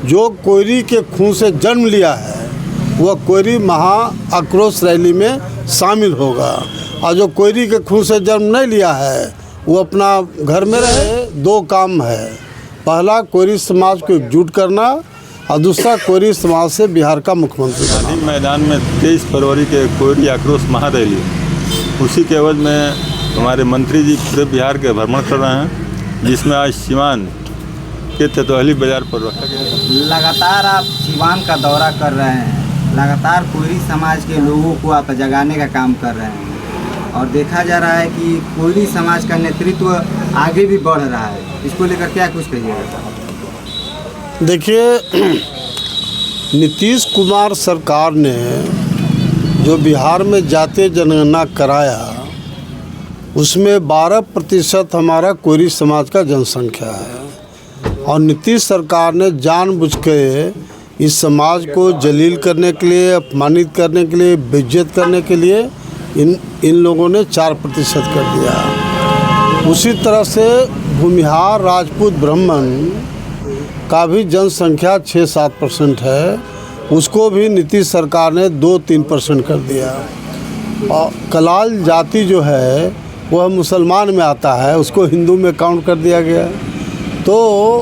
जो कोयरी के खून से जन्म लिया है वह कोयरी महा आक्रोश रैली में शामिल होगा, और जो कोयरी के खून से जन्म नहीं लिया है वो अपना घर में रहे। दो काम है, पहला कोयरी समाज को एकजुट करना और दूसरा कोयरी समाज से बिहार का मुख्यमंत्री गांधी मैदान में 23 फरवरी के कोयरी आक्रोश महारैली, उसी के एवज में हमारे मंत्री जी पूरे बिहार के भ्रमण कर रहे हैं, जिसमें आज सिवान के तेतुहली बाजार पर रखा गया। लगातार आप सिवान का दौरा कर रहे हैं, लगातार कोयरी समाज के लोगों को आप जगाने का काम कर रहे हैं और देखा जा रहा है कि कोयरी समाज का नेतृत्व आगे भी बढ़ रहा है, इसको लेकर क्या कुछ कहिएगा? देखिए, नीतीश कुमार सरकार ने जो बिहार में जातीय जनगणना कराया उसमें 12% हमारा कोयरी समाज का जनसंख्या है, और नीतीश सरकार ने जानबूझ के इस समाज को जलील करने के लिए, अपमानित करने के लिए, बेइज्जत करने के लिए इन लोगों ने 4% कर दिया। उसी तरह से भूमिहार राजपूत ब्राह्मण का भी जनसंख्या 6-7% है, उसको भी नीतीश सरकार ने 2-3% कर दिया। और कलाल जाति जो है वह मुसलमान में आता है, उसको हिंदू में काउंट कर दिया गया। तो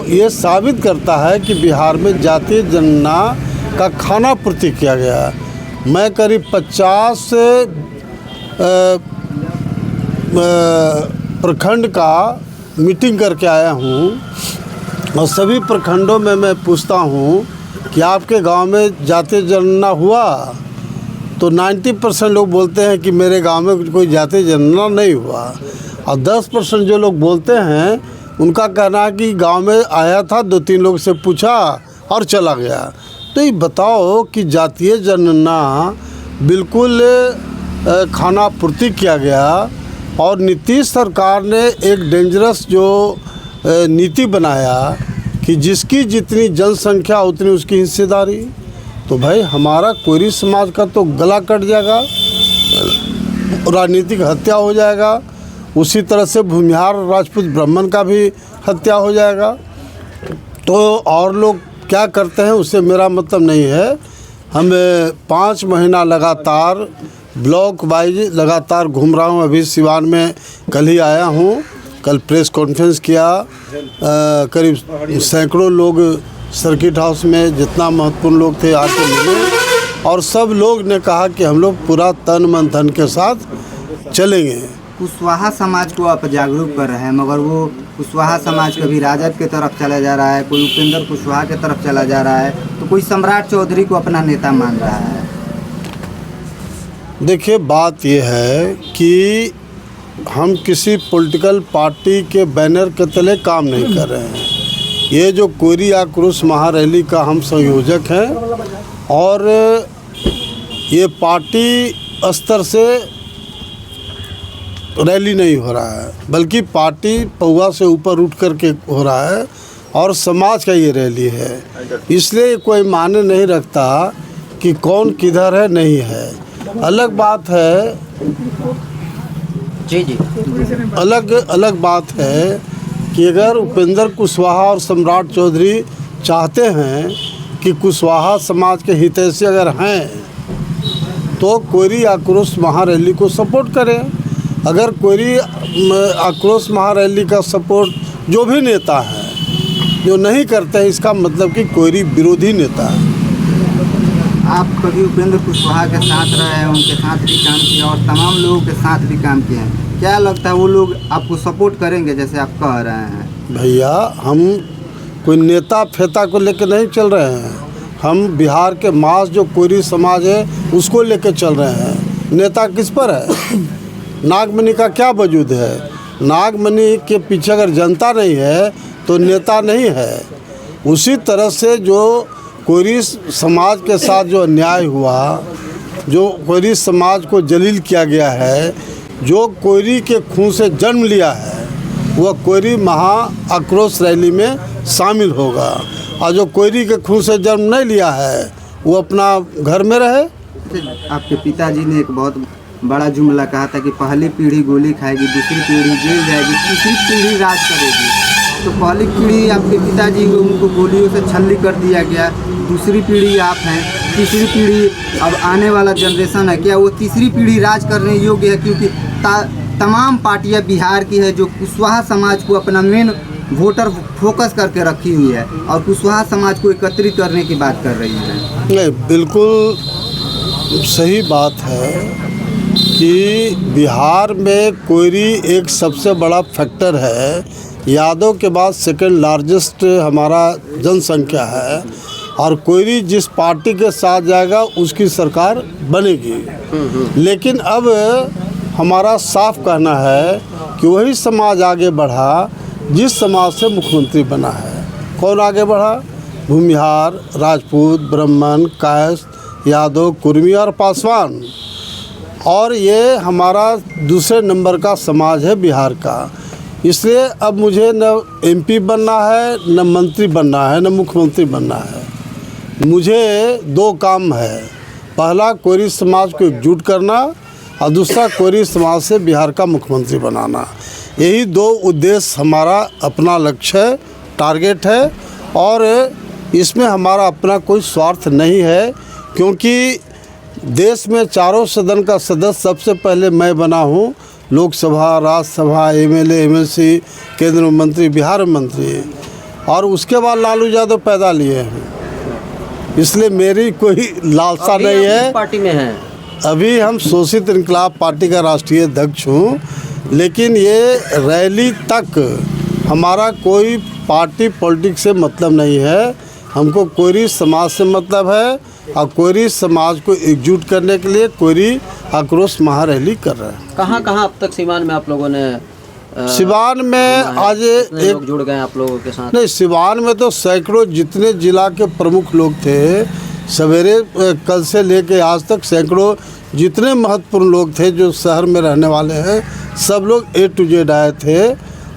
ये साबित करता है कि बिहार में जातीय जनगणना का खाना पूर्ति किया गया। मैं करीब 50 प्रखंड का मीटिंग करके आया हूँ, और सभी प्रखंडों में मैं पूछता हूँ कि आपके गांव में जातीय जनगणना हुआ, तो 90% लोग बोलते हैं कि मेरे गांव में कोई जातीय जनगणना नहीं हुआ, और 10% जो लोग बोलते हैं उनका कहना है कि गांव में आया था, 2-3 लोग से पूछा और चला गया। तो ये बताओ कि जातीय जनगणना बिल्कुल खाना पूर्ति किया गया, और नीतीश सरकार ने एक डेंजरस जो नीति बनाया कि जिसकी जितनी जनसंख्या उतनी उसकी हिस्सेदारी। तो भाई हमारा कोयरी समाज का तो गला कट जाएगा, राजनीतिक हत्या हो जाएगा, उसी तरह से भूमिहार राजपूत ब्राह्मण का भी हत्या हो जाएगा। तो और लोग क्या करते हैं उससे मेरा मतलब नहीं है। हम 5 महीना लगातार ब्लॉक वाइज लगातार घूम रहा हूँ। अभी सिवान में कल ही आया हूँ, कल प्रेस कॉन्फ्रेंस किया, करीब सैकड़ों लोग सर्किट हाउस में जितना महत्वपूर्ण लोग थे आके मिले, और सब लोग ने कहा कि हम लोग पूरा तन मन धन के साथ चलेंगे। कुशवाहा समाज को आप जागरूक कर रहे हैं, मगर वो कुशवाहा समाज कभी राजद के तरफ चला जा रहा है, कोई उपेंद्र कुशवाहा के तरफ चला जा रहा है, तो कोई सम्राट चौधरी को अपना नेता मान रहा है। देखिए, बात यह है कि हम किसी पॉलिटिकल पार्टी के बैनर के तले काम नहीं कर रहे हैं। ये जो कोयरी आक्रोश महारैली का हम संयोजक हैं, और ये पार्टी स्तर से रैली नहीं हो रहा है, बल्कि पार्टी पौवा से ऊपर उठ करके हो रहा है, और समाज का ये रैली है। इसलिए कोई मायने नहीं रखता कि कौन किधर है नहीं है। अलग बात है जी, अलग बात है कि अगर उपेंद्र कुशवाहा और सम्राट चौधरी चाहते हैं कि कुशवाहा समाज के हितैषी अगर हैं तो कोयरी आक्रोश महारैली को सपोर्ट करें। अगर कोयरी आक्रोश महारैली का सपोर्ट जो भी नेता है जो नहीं करते हैं, इसका मतलब कि कोयरी विरोधी नेता है। आप कभी उपेंद्र कुशवाहा के साथ रहे हैं, उनके साथ भी काम किया और तमाम लोगों के साथ भी काम किए हैं, क्या लगता है वो लोग आपको सपोर्ट करेंगे जैसे आप कह रहे हैं? भैया, हम कोई नेता फेता को लेकर नहीं चल रहे हैं, हम बिहार के मास जो कोयरी समाज है उसको लेकर चल रहे हैं। नेता किस पर है? नागमणि का क्या वजूद है? नागमणि के पीछे अगर जनता नहीं है तो नेता नहीं है। उसी तरह से जो कोयरी समाज के साथ जो अन्याय हुआ, जो कोयरी समाज को जलील किया गया है, जो कोयरी के खून से जन्म लिया है, वह कोयरी महा आक्रोश रैली में शामिल होगा, और जो कोयरी के खून से जन्म नहीं लिया है वो अपना घर में रहे। आपके पिताजी ने एक बहुत बड़ा जुमला कहा था कि पहली पीढ़ी गोली खाएगी, दूसरी पीढ़ी जेल जाएगी, तीसरी पीढ़ी राज करेगी। तो पहली पीढ़ी आपके पिताजी उनको गोलियों से छल्ली कर दिया गया, दूसरी पीढ़ी आप हैं, तीसरी पीढ़ी अब आने वाला जनरेशन है, क्या वो तीसरी पीढ़ी राज करने योग्य है? क्योंकि तमाम पार्टियां बिहार की है जो कुशवाहा समाज को अपना मेन वोटर फोकस करके रखी हुई है और कुशवाहा समाज को एकत्रित करने की बात कर रही है। नहीं, बिल्कुल सही बात है कि बिहार में कोयरी एक सबसे बड़ा फैक्टर है। यादव के बाद सेकंड लार्जेस्ट हमारा जनसंख्या है और कोयरी जिस पार्टी के साथ जाएगा उसकी सरकार बनेगी। लेकिन अब हमारा साफ कहना है कि वही समाज आगे बढ़ा जिस समाज से मुख्यमंत्री बना है। कौन आगे बढ़ा? भूमिहार, राजपूत, ब्राह्मण, कायस्थ, यादव, कुर्मी और पासवान। और ये हमारा दूसरे नंबर का समाज है बिहार का। इसलिए अब मुझे न एमपी बनना है, न मंत्री बनना है, न मुख्यमंत्री बनना है। मुझे दो काम है, पहला कोयरी समाज को एकजुट करना और दूसरा कोयरी समाज से बिहार का मुख्यमंत्री बनाना। यही दो उद्देश्य हमारा अपना लक्ष्य है, टारगेट है और इसमें हमारा अपना कोई स्वार्थ नहीं है, क्योंकि देश में चारों सदन का सदस्य सबसे पहले मैं बना हूँ। लोकसभा, राज्यसभा, एमएलए, एमएलसी, केंद्र मंत्री, बिहार मंत्री, और उसके बाद लालू यादव पैदा लिए हैं। इसलिए मेरी कोई लालसा नहीं है। पार्टी में है अभी हम शोषित इनकलाब पार्टी का राष्ट्रीय अध्यक्ष हूँ, लेकिन ये रैली तक हमारा कोई पार्टी पॉलिटिक्स से मतलब नहीं है। हमको कोयरी समाज से मतलब है और कोयरी समाज को एकजुट करने के लिए कोयरी आक्रोश महारैली कर रहे हैं। कहाँ अब तक सीवान में आप लोगों ने सिवान में आज एक लोग जुड़ गए आप लोगों के साथ? नहीं, सिवान में तो सैकड़ों जितने जिला के प्रमुख लोग थे, सवेरे कल से लेके आज तक सैकड़ों जितने महत्वपूर्ण लोग थे जो शहर में रहने वाले हैं, सब लोग A to Z आए थे।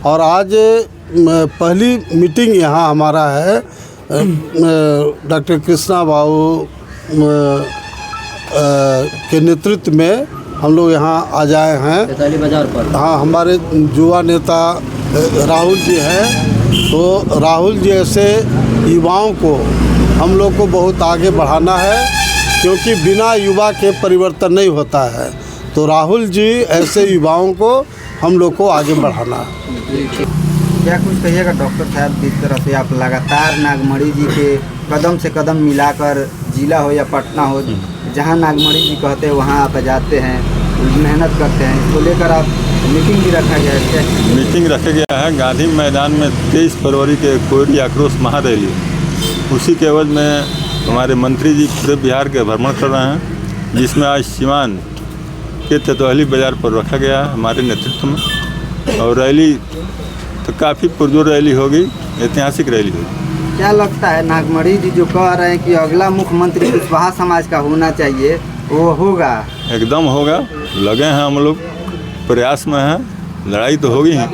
और आज पहली मीटिंग यहाँ हमारा है डॉक्टर कृष्णा बाबू के नेतृत्व में हम लोग यहाँ आ जाए हैं वैशाली बाजार पर। हाँ, हमारे युवा नेता राहुल जी हैं, तो राहुल जी ऐसे युवाओं को हम लोग को बहुत आगे बढ़ाना है, क्योंकि बिना युवा के परिवर्तन नहीं होता है। तो राहुल जी ऐसे युवाओं को हम लोग को आगे बढ़ाना है। क्या कुछ कहिएगा डॉक्टर साहब, जिस तरह से आप लगातार नागमणि जी के कदम से कदम मिलाकर, जिला हो या पटना हो, जहां नागमणि जी कहते हैं वहां आप जाते हैं, मेहनत करते हैं, इसको लेकर आप मीटिंग भी रखा गया है? क्या मीटिंग रखा गया है गांधी मैदान में 23 फरवरी के कोयरी आक्रोश महारैली। उसी के एवज में हमारे मंत्री जी पूरे बिहार के भ्रमण कर रहे हैं, जिसमें आज सीवान के तेतुआली बाज़ार पर रखा गया है हमारे नेतृत्व में। और रैली तो काफ़ी पुरजोर रैली होगी, ऐतिहासिक रैली होगी। क्या लगता है नागमणि जी जो कह रहे हैं कि अगला मुख्यमंत्री कुशवाहा समाज का होना चाहिए, वो होगा? एकदम होगा, लगे हैं हम लोग, प्रयास में हैं, लड़ाई तो होगी ही।